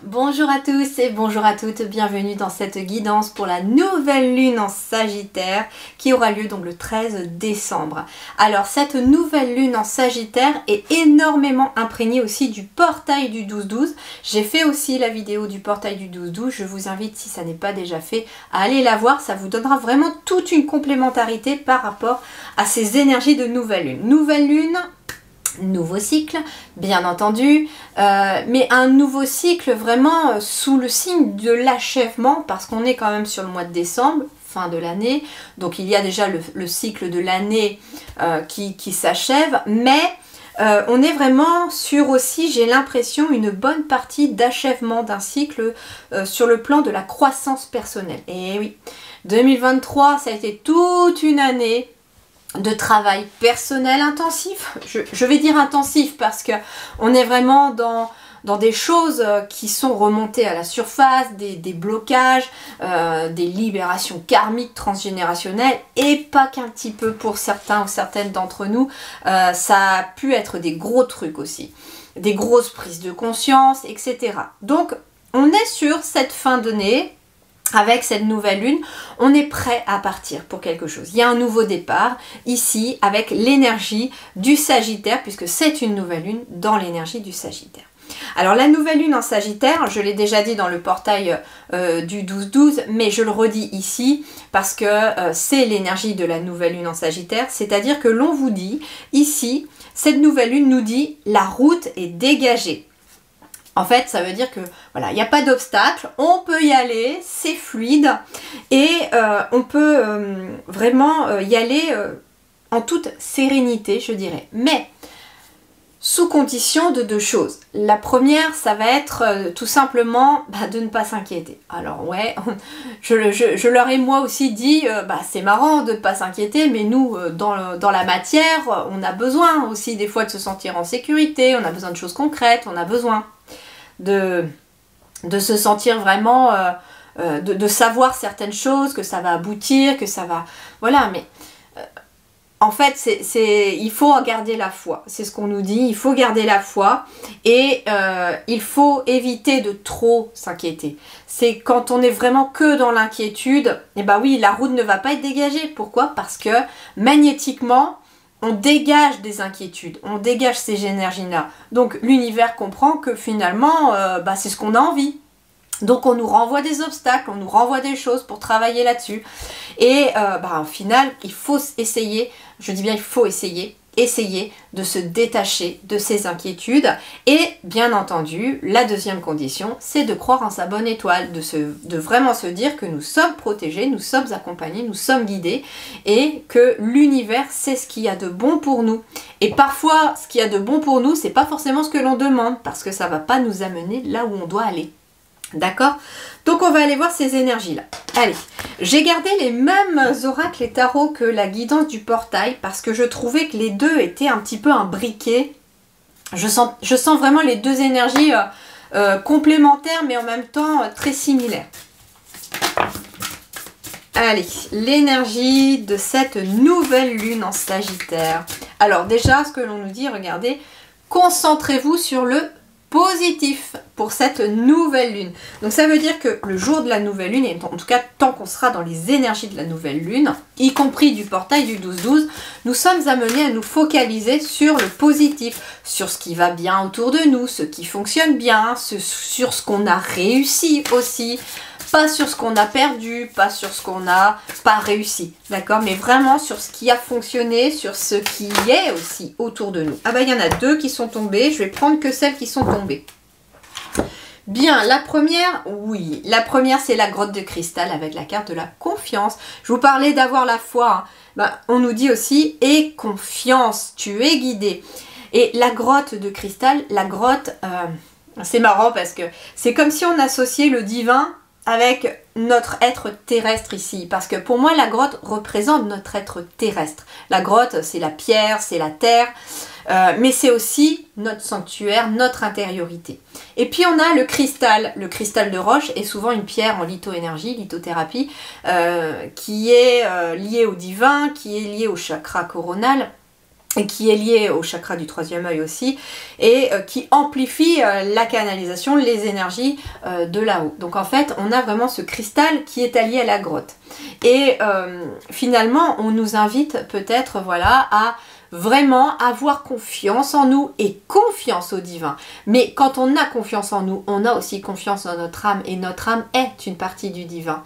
Bonjour à tous et bonjour à toutes, bienvenue dans cette guidance pour la nouvelle lune en Sagittaire qui aura lieu donc le 13 décembre. Alors cette nouvelle lune en Sagittaire est énormément imprégnée aussi du portail du 12-12. J'ai fait aussi la vidéo du portail du 12-12, je vous invite si ça n'est pas déjà fait à aller la voir, ça vous donnera vraiment toute une complémentarité par rapport à ces énergies de nouvelle lune. Nouvelle lune, nouveau cycle, bien entendu, mais un nouveau cycle vraiment sous le signe de l'achèvement, parce qu'on est quand même sur le mois de décembre, fin de l'année, donc il y a déjà le cycle de l'année qui s'achève, mais on est vraiment sur aussi, j'ai l'impression, une bonne partie d'achèvement d'un cycle sur le plan de la croissance personnelle. Et oui, 2023, ça a été toute une année de travail personnel intensif. Je vais dire intensif parce que on est vraiment dans des choses qui sont remontées à la surface, des blocages, des libérations karmiques transgénérationnelles, et pas qu'un petit peu pour certains ou certaines d'entre nous, ça a pu être des gros trucs aussi, des grosses prises de conscience, etc. Donc on est sur cette fin d'année. Avec cette nouvelle lune, on est prêt à partir pour quelque chose. Il y a un nouveau départ ici avec l'énergie du Sagittaire, puisque c'est une nouvelle lune dans l'énergie du Sagittaire. Alors la nouvelle lune en Sagittaire, je l'ai déjà dit dans le portail du 12-12, mais je le redis ici parce que c'est l'énergie de la nouvelle lune en Sagittaire, c'est-à-dire que l'on vous dit ici, cette nouvelle lune nous dit la route est dégagée. En fait, ça veut dire que voilà, il n'y a pas d'obstacle, on peut y aller, c'est fluide et on peut vraiment y aller en toute sérénité, je dirais. Mais sous condition de deux choses. La première, ça va être tout simplement de ne pas s'inquiéter. Alors ouais, je leur ai moi aussi dit, c'est marrant de ne pas s'inquiéter, mais nous, dans la matière, on a besoin aussi des fois de se sentir en sécurité, on a besoin de choses concrètes, on a besoin de se sentir vraiment, de savoir certaines choses, que ça va aboutir, que ça va... Voilà, mais en fait, il faut garder la foi. C'est ce qu'on nous dit, il faut garder la foi et il faut éviter de trop s'inquiéter. C'est quand on est vraiment que dans l'inquiétude, et oui, la route ne va pas être dégagée. Pourquoi? Parce que magnétiquement, on dégage des inquiétudes, on dégage ces énergies-là. Donc l'univers comprend que finalement, c'est ce qu'on a envie. Donc on nous renvoie des obstacles, on nous renvoie des choses pour travailler là-dessus. Et au final, il faut essayer, je dis bien il faut essayer de se détacher de ces inquiétudes. Et bien entendu, la deuxième condition, c'est de croire en sa bonne étoile, de vraiment se dire que nous sommes protégés, nous sommes accompagnés, nous sommes guidés et que l'univers sait ce qu'il y a de bon pour nous. Et parfois, ce qu'il y a de bon pour nous, c'est pas forcément ce que l'on demande parce que ça va pas nous amener là où on doit aller. D'accord? Donc on va aller voir ces énergies-là. Allez, j'ai gardé les mêmes oracles et tarots que la guidance du portail parce que je trouvais que les deux étaient un petit peu imbriqués. Je sens vraiment les deux énergies complémentaires mais en même temps très similaires. Allez, l'énergie de cette nouvelle lune en Sagittaire. Alors déjà, ce que l'on nous dit, regardez, concentrez-vous sur le positif pour cette nouvelle lune. Donc ça veut dire que le jour de la nouvelle lune, et en tout cas tant qu'on sera dans les énergies de la nouvelle lune, y compris du portail du 12-12, nous sommes amenés à nous focaliser sur le positif, sur ce qui va bien autour de nous, ce qui fonctionne bien, sur ce qu'on a réussi aussi, pas sur ce qu'on a perdu, pas sur ce qu'on n'a pas réussi, d'accord? Mais vraiment sur ce qui a fonctionné, sur ce qui est aussi autour de nous. Ah il y en a deux qui sont tombées, je vais prendre que celles qui sont tombées. Bien, la première, oui, la première c'est la grotte de cristal avec la carte de la confiance. Je vous parlais d'avoir la foi, hein. On nous dit aussi, aie confiance, tu es guidé. Et la grotte de cristal, la grotte, c'est marrant parce que c'est comme si on associait le divin avec notre être terrestre ici, parce que pour moi la grotte représente notre être terrestre. La grotte c'est la pierre, c'est la terre, mais c'est aussi notre sanctuaire, notre intériorité. Et puis on a le cristal de roche est souvent une pierre en lithoénergie, lithothérapie, qui est liée au divin, qui est liée au chakra coronal, et qui est lié au chakra du troisième œil aussi, et qui amplifie la canalisation, les énergies de là-haut. Donc en fait, on a vraiment ce cristal qui est allié à la grotte. Et finalement, on nous invite peut-être, voilà, à vraiment avoir confiance en nous et confiance au divin. Mais quand on a confiance en nous, on a aussi confiance en notre âme, et notre âme est une partie du divin.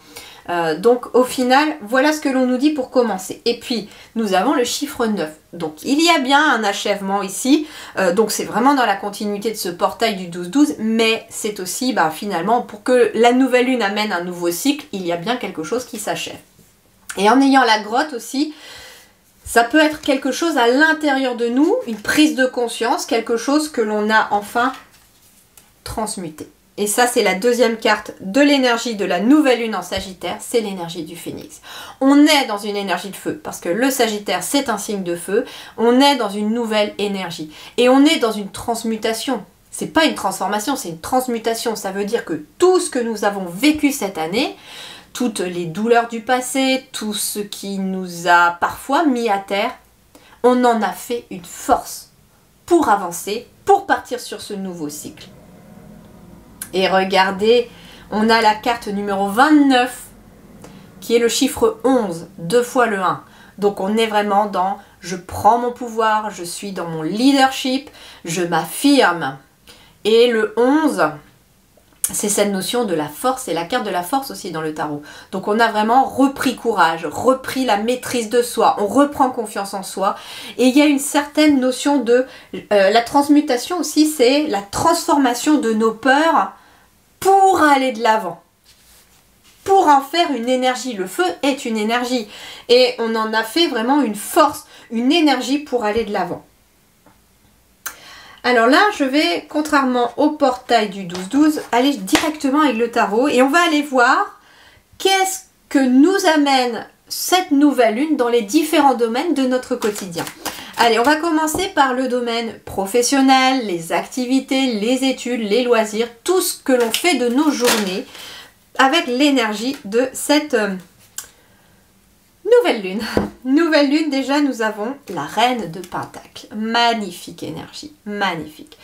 Donc au final, voilà ce que l'on nous dit pour commencer. Et puis, nous avons le chiffre 9. Donc il y a bien un achèvement ici. Donc c'est vraiment dans la continuité de ce portail du 12-12. Mais c'est aussi, finalement, pour que la nouvelle lune amène un nouveau cycle, il y a bien quelque chose qui s'achève. Et en ayant la grotte aussi, ça peut être quelque chose à l'intérieur de nous, une prise de conscience, quelque chose que l'on a enfin transmuté. Et ça, c'est la deuxième carte de l'énergie de la nouvelle lune en Sagittaire, c'est l'énergie du phénix. On est dans une énergie de feu, parce que le Sagittaire, c'est un signe de feu. On est dans une nouvelle énergie. Et on est dans une transmutation. C'est pas une transformation, c'est une transmutation. Ça veut dire que tout ce que nous avons vécu cette année, toutes les douleurs du passé, tout ce qui nous a parfois mis à terre, on en a fait une force pour avancer, pour partir sur ce nouveau cycle. Et regardez, on a la carte numéro 29, qui est le chiffre 11, 2 fois le 1. Donc on est vraiment dans « je prends mon pouvoir, je suis dans mon leadership, je m'affirme ». Et le 11, c'est cette notion de la force, et la carte de la force aussi dans le tarot. Donc on a vraiment repris courage, repris la maîtrise de soi, on reprend confiance en soi. Et il y a une certaine notion de... la transmutation aussi, c'est la transformation de nos peurs pour aller de l'avant, pour en faire une énergie. Le feu est une énergie et on en a fait vraiment une force, une énergie pour aller de l'avant. Alors là, je vais, contrairement au portail du 12-12, aller directement avec le tarot et on va aller voir qu'est-ce que nous amène cette nouvelle lune dans les différents domaines de notre quotidien. Allez, on va commencer par le domaine professionnel, les activités, les études, les loisirs, tout ce que l'on fait de nos journées avec l'énergie de cette nouvelle lune. Nouvelle lune, déjà, nous avons la reine de Pentacle. Magnifique énergie, magnifique.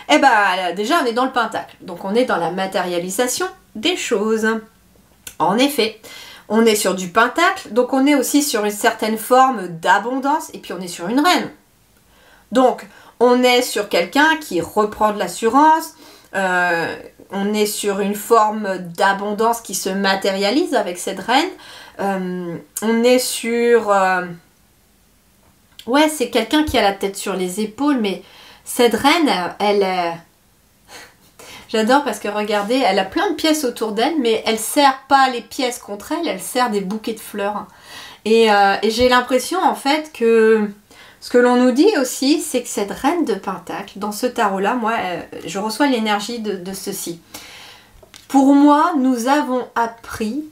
Eh bien, déjà, on est dans le Pentacle, donc on est dans la matérialisation des choses. En effet, on est sur du Pentacle, donc on est aussi sur une certaine forme d'abondance, et puis on est sur une reine. Donc, on est sur quelqu'un qui reprend de l'assurance, on est sur une forme d'abondance qui se matérialise avec cette reine. On est sur... ouais, c'est quelqu'un qui a la tête sur les épaules, mais cette reine, elle est... J'adore parce que regardez, elle a plein de pièces autour d'elle, mais elle ne serre pas les pièces contre elle, elle serre des bouquets de fleurs. Et j'ai l'impression en fait que ce que l'on nous dit aussi, c'est que cette reine de Pentacle, dans ce tarot-là, moi, je reçois l'énergie de ceci. Pour moi, nous avons appris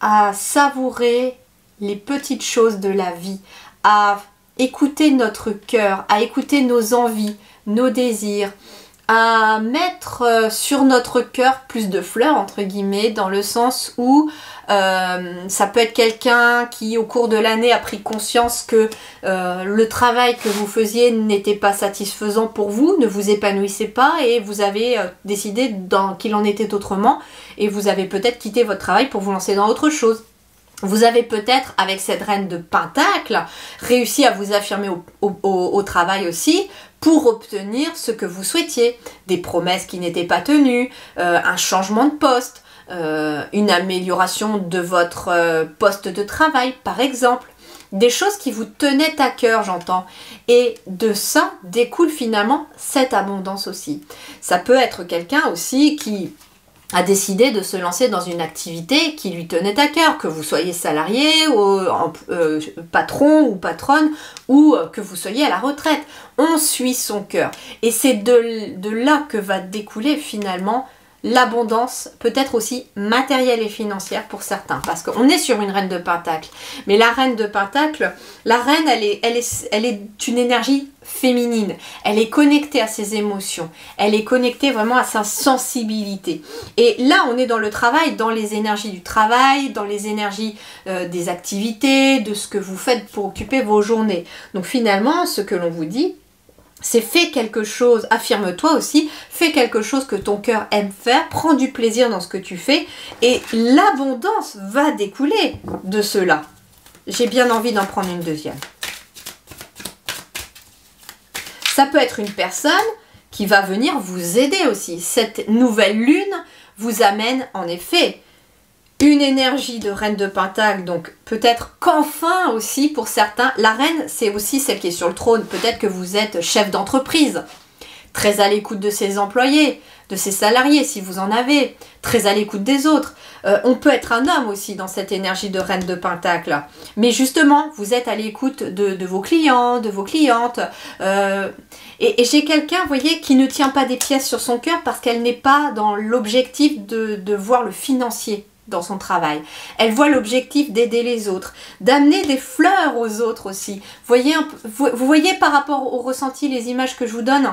à savourer les petites choses de la vie, à écouter notre cœur, à écouter nos envies, nos désirs, à mettre sur notre cœur plus de fleurs, entre guillemets, dans le sens où ça peut être quelqu'un qui, au cours de l'année, a pris conscience que le travail que vous faisiez n'était pas satisfaisant pour vous, ne vous épanouissait pas, et vous avez décidé qu'il en était autrement, et vous avez peut-être quitté votre travail pour vous lancer dans autre chose. Vous avez peut-être, avec cette reine de Pentacle, réussi à vous affirmer au travail aussi, pour obtenir ce que vous souhaitiez. Des promesses qui n'étaient pas tenues, un changement de poste, une amélioration de votre poste de travail, par exemple. Des choses qui vous tenaient à cœur, j'entends. Et de ça découle finalement cette abondance aussi. Ça peut être quelqu'un aussi qui a décidé de se lancer dans une activité qui lui tenait à cœur, que vous soyez salarié, patron ou patronne, ou que vous soyez à la retraite. On suit son cœur. Et c'est de là que va découler finalement l'abondance, peut-être aussi matérielle et financière pour certains, parce qu'on est sur une reine de Pentacle. Mais la reine de Pentacle, la reine, elle est une énergie féminine. Elle est connectée à ses émotions. Elle est connectée vraiment à sa sensibilité. Et là, on est dans le travail, dans les énergies du travail, dans les énergies des activités, de ce que vous faites pour occuper vos journées. Donc finalement, ce que l'on vous dit, c'est fais quelque chose, affirme-toi aussi, fais quelque chose que ton cœur aime faire, prends du plaisir dans ce que tu fais et l'abondance va découler de cela. J'ai bien envie d'en prendre une deuxième. Ça peut être une personne qui va venir vous aider aussi. Cette nouvelle lune vous amène en effet une énergie de reine de Pentacle, donc peut-être qu'enfin aussi pour certains, la reine c'est aussi celle qui est sur le trône, peut-être que vous êtes chef d'entreprise, très à l'écoute de ses employés, de ses salariés si vous en avez, très à l'écoute des autres. On peut être un homme aussi dans cette énergie de reine de Pentacle, mais justement vous êtes à l'écoute de vos clients, de vos clientes, et j'ai quelqu'un, vous voyez, qui ne tient pas des pièces sur son cœur parce qu'elle n'est pas dans l'objectif de voir le financier dans son travail. Elle voit l'objectif d'aider les autres, d'amener des fleurs aux autres aussi. Vous voyez par rapport au ressenti, les images que je vous donne,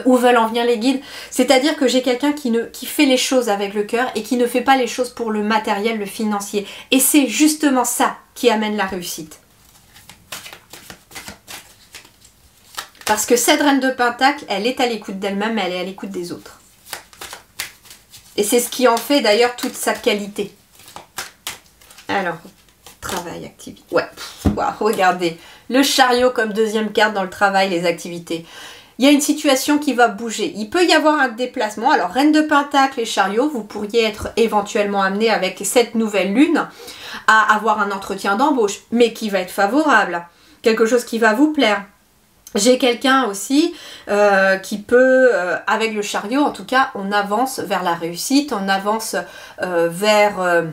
où veulent en venir les guides. C'est-à-dire que j'ai quelqu'un qui fait les choses avec le cœur et qui ne fait pas les choses pour le matériel, le financier. Et c'est justement ça qui amène la réussite. Parce que cette reine de Pentacle, elle est à l'écoute d'elle-même, elle est à l'écoute des autres. Et c'est ce qui en fait d'ailleurs toute sa qualité. Alors, travail, activité. Ouais, wow, regardez. Le chariot comme deuxième carte dans le travail, les activités. Il y a une situation qui va bouger. Il peut y avoir un déplacement. Alors, reine de Pentacle et chariot, vous pourriez être éventuellement amené avec cette nouvelle lune à avoir un entretien d'embauche, mais qui va être favorable. Quelque chose qui va vous plaire. J'ai quelqu'un aussi qui peut, avec le chariot, en tout cas, on avance vers la réussite, on avance vers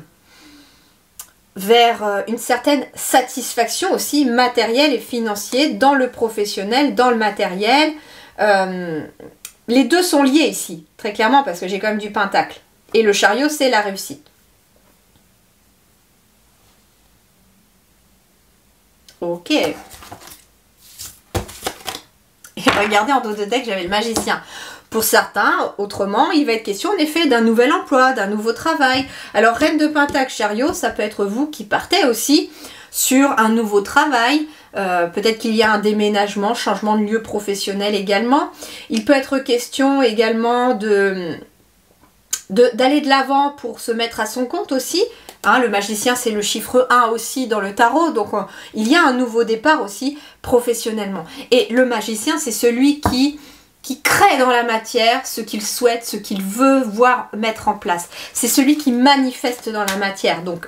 une certaine satisfaction aussi matérielle et financière dans le professionnel, dans le matériel. Les deux sont liés ici, très clairement, parce que j'ai quand même du Pentacle. Et le chariot, c'est la réussite. Ok. Et regardez en dos de deck, j'avais le magicien. Pour certains, autrement, il va être question en effet d'un nouvel emploi, d'un nouveau travail. Alors, reine de Pentacle, chariot, ça peut être vous qui partez aussi sur un nouveau travail. Peut-être qu'il y a un déménagement, changement de lieu professionnel également. Il peut être question également d'aller de l'avant pour se mettre à son compte aussi. Hein, le magicien, c'est le chiffre 1 aussi dans le tarot. Donc, il y a un nouveau départ aussi professionnellement. Et le magicien, c'est celui qui crée dans la matière ce qu'il souhaite, ce qu'il veut voir mettre en place. C'est celui qui manifeste dans la matière. Donc,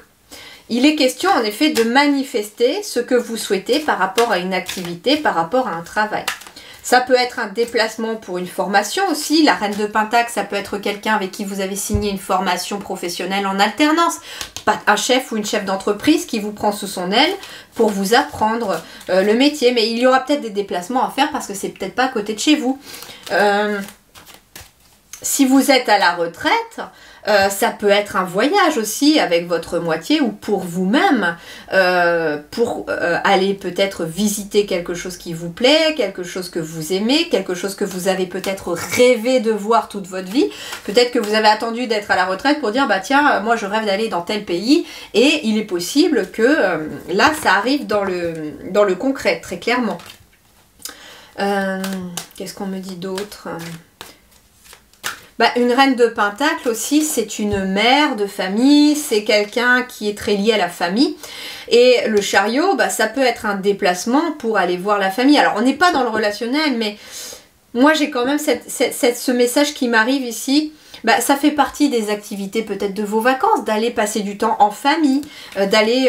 il est question en effet de manifester ce que vous souhaitez par rapport à une activité, par rapport à un travail. Ça peut être un déplacement pour une formation aussi. La reine de Pentacle, ça peut être quelqu'un avec qui vous avez signé une formation professionnelle en alternance. Un chef ou une chef d'entreprise qui vous prend sous son aile pour vous apprendre le métier. Mais il y aura peut-être des déplacements à faire parce que c'est peut-être pas à côté de chez vous. Si vous êtes à la retraite, ça peut être un voyage aussi avec votre moitié ou pour vous-même, pour aller peut-être visiter quelque chose qui vous plaît, quelque chose que vous aimez, quelque chose que vous avez peut-être rêvé de voir toute votre vie. Peut-être que vous avez attendu d'être à la retraite pour dire, bah tiens, moi je rêve d'aller dans tel pays, et il est possible que là ça arrive dans le concret, très clairement. Qu'est-ce qu'on me dit d'autre ? Bah, une reine de Pentacle aussi, c'est une mère de famille, c'est quelqu'un qui est très lié à la famille. Et le chariot, bah, ça peut être un déplacement pour aller voir la famille. Alors, on n'est pas dans le relationnel, mais moi, j'ai quand même ce message qui m'arrive ici. Bah, ça fait partie des activités peut-être de vos vacances, d'aller passer du temps en famille, d'aller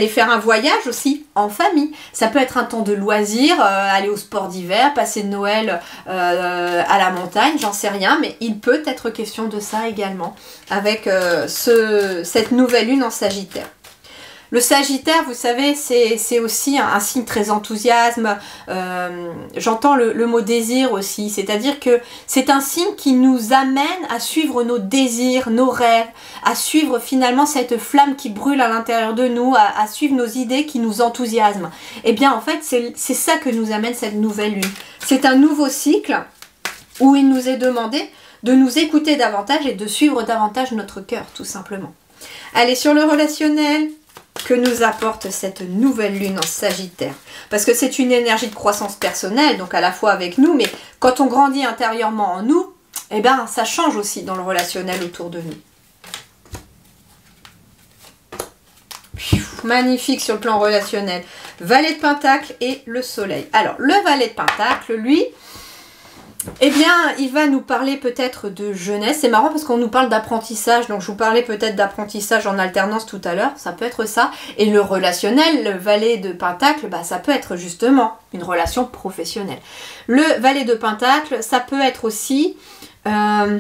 faire un voyage aussi en famille. Ça peut être un temps de loisir, aller au sport d'hiver, passer Noël à la montagne, j'en sais rien, mais il peut être question de ça également avec cette nouvelle lune en Sagittaire. Le Sagittaire, vous savez, c'est aussi un signe très enthousiasme. J'entends le mot désir aussi, c'est-à-dire que c'est un signe qui nous amène à suivre nos désirs, nos rêves, à suivre finalement cette flamme qui brûle à l'intérieur de nous, à suivre nos idées qui nous enthousiasment. Et bien en fait, c'est ça que nous amène cette nouvelle lune. C'est un nouveau cycle où il nous est demandé de nous écouter davantage et de suivre davantage notre cœur, tout simplement. Allez, sur le relationnel, que nous apporte cette nouvelle lune en Sagittaire? Parce que c'est une énergie de croissance personnelle, donc à la fois avec nous, mais quand on grandit intérieurement en nous, eh ben, ça change aussi dans le relationnel autour de nous. Magnifique sur le plan relationnel. Valet de Pentacle et le Soleil. Alors, le Valet de Pentacle, lui, eh bien, il va nous parler peut-être de jeunesse. C'est marrant parce qu'on nous parle d'apprentissage. Donc, je vous parlais peut-être d'apprentissage en alternance tout à l'heure. Ça peut être ça. Et le relationnel, le Valet de Pentacle, bah, ça peut être justement une relation professionnelle. Le Valet de Pentacle, ça peut être aussi une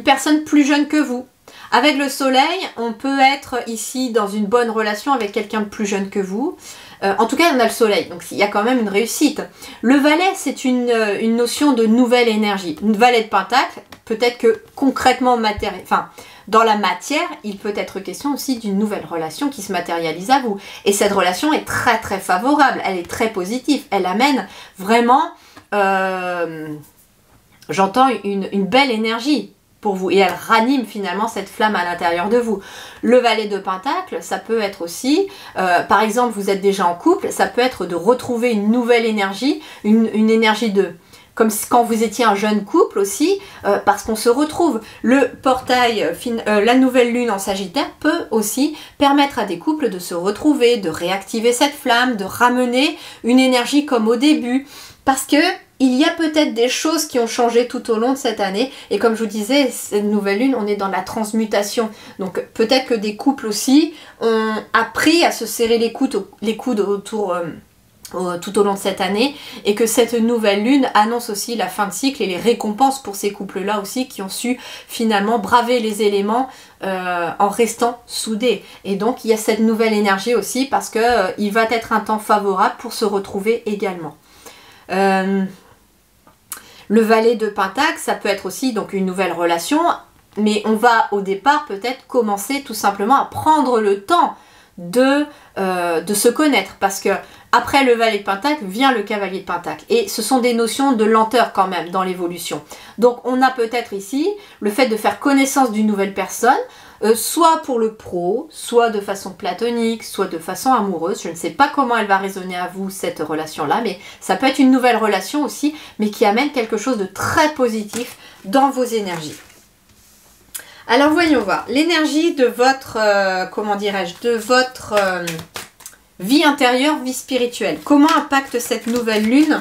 personne plus jeune que vous. Avec le Soleil, on peut être ici dans une bonne relation avec quelqu'un de plus jeune que vous. En tout cas, on a le Soleil, donc il y a quand même une réussite. Le Valet, c'est une notion de nouvelle énergie. Une Valet de Pentacle, peut-être que concrètement, dans la matière, il peut être question aussi d'une nouvelle relation qui se matérialise à vous. Et cette relation est très très favorable, elle est très positive, elle amène vraiment, j'entends une belle énergie pour vous, et elle ranime finalement cette flamme à l'intérieur de vous. Le Valet de Pentacle, ça peut être aussi, par exemple, vous êtes déjà en couple, ça peut être de retrouver une nouvelle énergie, une énergie comme quand vous étiez un jeune couple aussi, parce qu'on se retrouve. Le portail, la nouvelle lune en Sagittaire peut aussi permettre à des couples de se retrouver, de réactiver cette flamme, de ramener une énergie comme au début, parce que il y a peut-être des choses qui ont changé tout au long de cette année. Et comme je vous disais, cette nouvelle lune, on est dans la transmutation. Donc peut-être que des couples aussi ont appris à se serrer les coudes autour tout au long de cette année. Et que cette nouvelle lune annonce aussi la fin de cycle et les récompenses pour ces couples-là aussi qui ont su finalement braver les éléments en restant soudés. Et donc il y a cette nouvelle énergie aussi parce que il va être un temps favorable pour se retrouver également. Le Valet de Pentacle, ça peut être aussi donc une nouvelle relation, mais on va au départ peut-être commencer tout simplement à prendre le temps de se connaître, parce que après le Valet de Pentacle vient le Cavalier de Pentacle, et ce sont des notions de lenteur quand même dans l'évolution. Donc on a peut-être ici le fait de faire connaissance d'une nouvelle personne, soit pour le pro, soit de façon platonique, soit de façon amoureuse. Je ne sais pas comment elle va résonner à vous, cette relation-là, mais ça peut être une nouvelle relation aussi, mais qui amène quelque chose de très positif dans vos énergies. Alors voyons voir, l'énergie de votre, comment dirais-je, de votre vie intérieure, vie spirituelle. Comment impacte cette nouvelle lune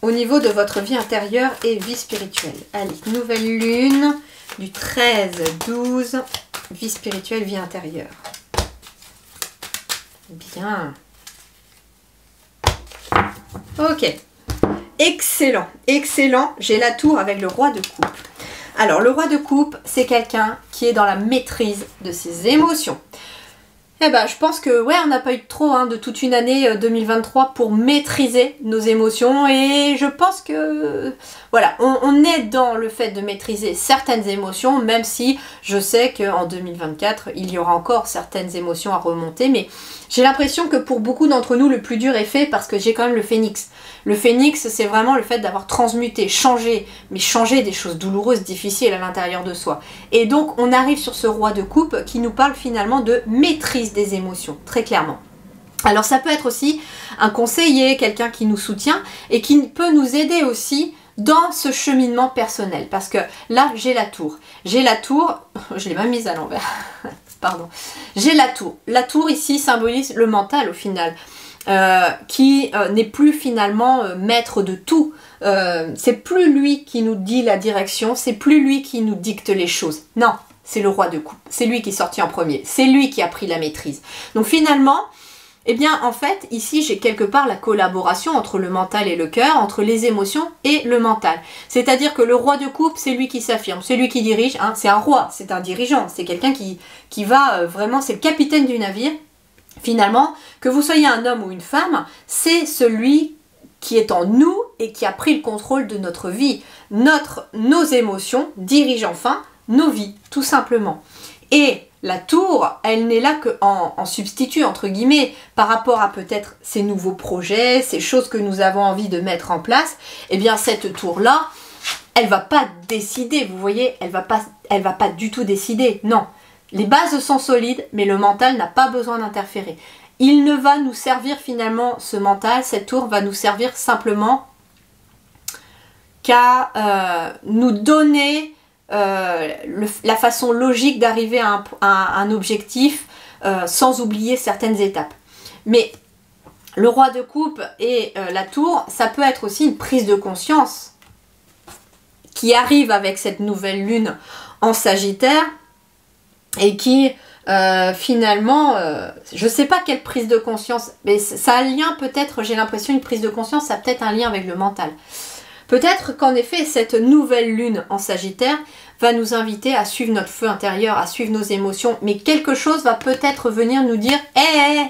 au niveau de votre vie intérieure et vie spirituelle? Allez, nouvelle lune du 13-12, vie spirituelle, vie intérieure. Bien. Ok. Excellent, excellent. J'ai la tour avec le roi de coupe. Alors, le roi de coupe, c'est quelqu'un qui est dans la maîtrise de ses émotions. Eh ben, je pense que, ouais, on n'a pas eu trop de toute une année 2023 pour maîtriser nos émotions. Et je pense que, voilà, on est dans le fait de maîtriser certaines émotions, même si je sais qu'en 2024, il y aura encore certaines émotions à remonter. Mais j'ai l'impression que pour beaucoup d'entre nous, le plus dur est fait parce que j'ai quand même le phénix. Le phénix, c'est vraiment le fait d'avoir transmuté, changé, mais changé des choses douloureuses, difficiles à l'intérieur de soi. Et donc, on arrive sur ce roi de coupe qui nous parle finalement de maîtrise des émotions, très clairement. Alors, ça peut être aussi un conseiller, quelqu'un qui nous soutient et qui peut nous aider aussi dans ce cheminement personnel. Parce que là, j'ai la tour. J'ai la tour, je l'ai même mise à l'envers, pardon. J'ai la tour. La tour ici symbolise le mental au final. Qui n'est plus finalement maître de tout. C'est plus lui qui nous dit la direction, c'est plus lui qui nous dicte les choses. Non, c'est le roi de coupe. C'est lui qui est sorti en premier. C'est lui qui a pris la maîtrise. Donc finalement, Eh bien, en fait, ici, j'ai quelque part la collaboration entre le mental et le cœur, entre les émotions et le mental. C'est-à-dire que le roi de coupe, c'est lui qui s'affirme, c'est lui qui dirige, hein, c'est un roi, c'est un dirigeant, c'est quelqu'un qui va vraiment, c'est le capitaine du navire. Finalement, que vous soyez un homme ou une femme, c'est celui qui est en nous et qui a pris le contrôle de notre vie. Nos émotions dirigent enfin nos vies, tout simplement. Et la tour, elle n'est là qu'en substitut, entre guillemets, par rapport à peut-être ces nouveaux projets, ces choses que nous avons envie de mettre en place. Eh bien, cette tour-là, elle va pas décider, vous voyez, elle va pas du tout décider, non. Les bases sont solides, mais le mental n'a pas besoin d'interférer. Il ne va nous servir finalement, ce mental, cette tour va nous servir simplement qu'à nous donner la façon logique d'arriver à un objectif sans oublier certaines étapes. Mais le roi de coupe et la tour, ça peut être aussi une prise de conscience qui arrive avec cette nouvelle lune en Sagittaire et qui finalement, je ne sais pas quelle prise de conscience, mais ça a un lien peut-être, j'ai l'impression, une prise de conscience, ça a peut-être un lien avec le mental. Peut-être qu'en effet, cette nouvelle lune en Sagittaire va nous inviter à suivre notre feu intérieur, à suivre nos émotions, mais quelque chose va peut-être venir nous dire « Hé,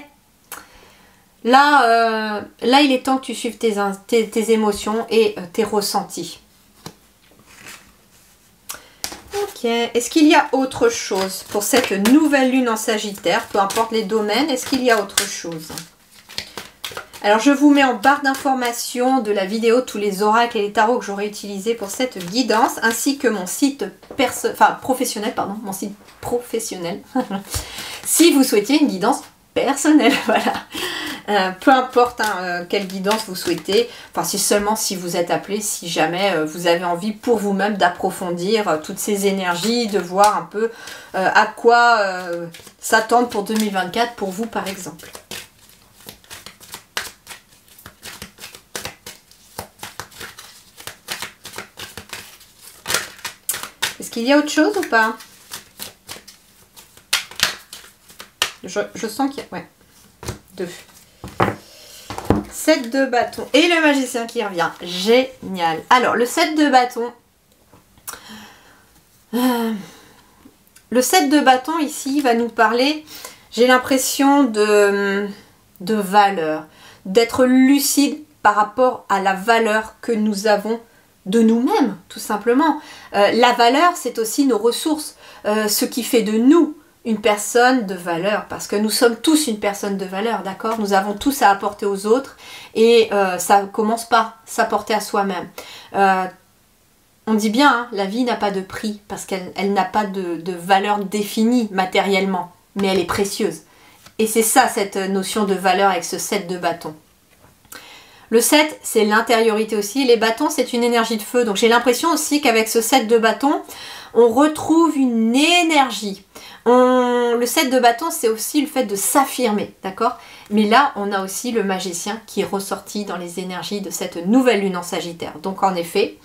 là, il est temps que tu suives tes émotions et tes ressentis. » Ok, est-ce qu'il y a autre chose pour cette nouvelle lune en Sagittaire, peu importe les domaines, est-ce qu'il y a autre chose? Alors, je vous mets en barre d'informations de la vidéo tous les oracles et les tarots que j'aurai utilisés pour cette guidance, ainsi que mon site professionnel, mon site professionnel. Si vous souhaitiez une guidance personnelle, voilà. Peu importe quelle guidance vous souhaitez, enfin si seulement si vous êtes appelé, si jamais vous avez envie pour vous-même d'approfondir toutes ces énergies, de voir un peu à quoi s'attendre pour 2024 pour vous par exemple. Est-ce qu'il y a autre chose ou pas? Je sens qu'il y a... Ouais. 2. 7 de bâton. Et le magicien qui revient. Génial. Alors, le 7 de bâton. Le 7 de bâton, ici, va nous parler, j'ai l'impression, de valeur. D'être lucide par rapport à la valeur que nous avons de nous-mêmes, tout simplement. La valeur, c'est aussi nos ressources. Ce qui fait de nous une personne de valeur, parce que nous sommes tous une personne de valeur, d'accord? Nous avons tous à apporter aux autres et ça commence par s'apporter à soi-même. On dit bien, hein, la vie n'a pas de prix parce qu'elle n'a pas de valeur définie matériellement, mais elle est précieuse. Et c'est ça, cette notion de valeur avec ce 7 de bâton. Le 7, c'est l'intériorité aussi. Les bâtons, c'est une énergie de feu. Donc j'ai l'impression aussi qu'avec ce 7 de bâton, on retrouve une énergie. Le 7 de bâton, c'est aussi le fait de s'affirmer, d'accord? Mais là, on a aussi le magicien qui est ressorti dans les énergies de cette nouvelle lune en Sagittaire. Donc en effet,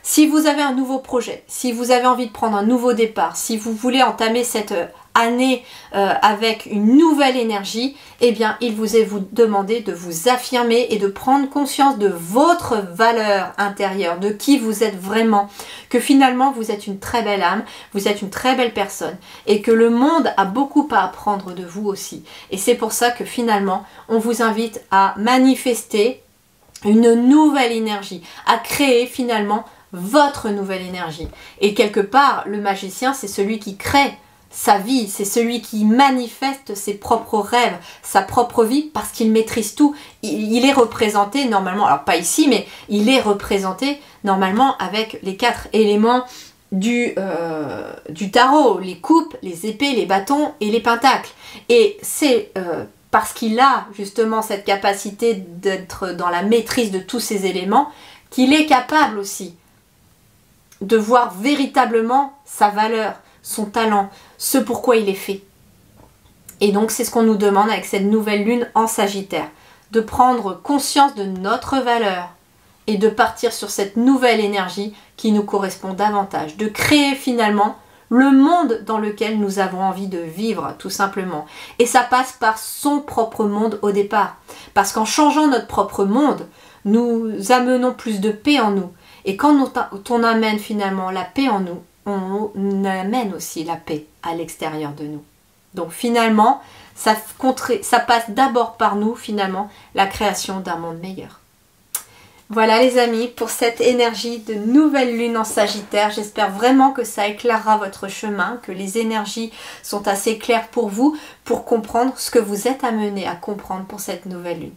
si vous avez un nouveau projet, si vous avez envie de prendre un nouveau départ, si vous voulez entamer cette année avec une nouvelle énergie, eh bien, il vous est demandé de vous affirmer et de prendre conscience de votre valeur intérieure, de qui vous êtes vraiment, que finalement, vous êtes une très belle âme, vous êtes une très belle personne et que le monde a beaucoup à apprendre de vous aussi. Et c'est pour ça que finalement, on vous invite à manifester une nouvelle énergie, à créer finalement votre nouvelle énergie. Et quelque part, le magicien, c'est celui qui crée sa vie, c'est celui qui manifeste ses propres rêves, sa propre vie, parce qu'il maîtrise tout. Il est représenté normalement, alors pas ici, mais il est représenté normalement avec les 4 éléments du tarot, les coupes, les épées, les bâtons et les pentacles. Et c'est parce qu'il a justement cette capacité d'être dans la maîtrise de tous ces éléments qu'il est capable aussi de voir véritablement sa valeur, son talent, ce pourquoi il est fait. Et donc c'est ce qu'on nous demande avec cette nouvelle lune en Sagittaire, de prendre conscience de notre valeur et de partir sur cette nouvelle énergie qui nous correspond davantage, de créer finalement le monde dans lequel nous avons envie de vivre, tout simplement. Et ça passe par son propre monde au départ. Parce qu'en changeant notre propre monde, nous amenons plus de paix en nous. Et quand on amène finalement la paix en nous, on amène aussi la paix à l'extérieur de nous. Donc finalement, ça passe d'abord par nous, finalement, la création d'un monde meilleur. Voilà les amis, pour cette énergie de nouvelle lune en Sagittaire, j'espère vraiment que ça éclairera votre chemin, que les énergies sont assez claires pour vous, pour comprendre ce que vous êtes amené à comprendre pour cette nouvelle lune.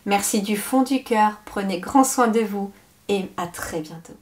Merci du fond du cœur, prenez grand soin de vous et à très bientôt.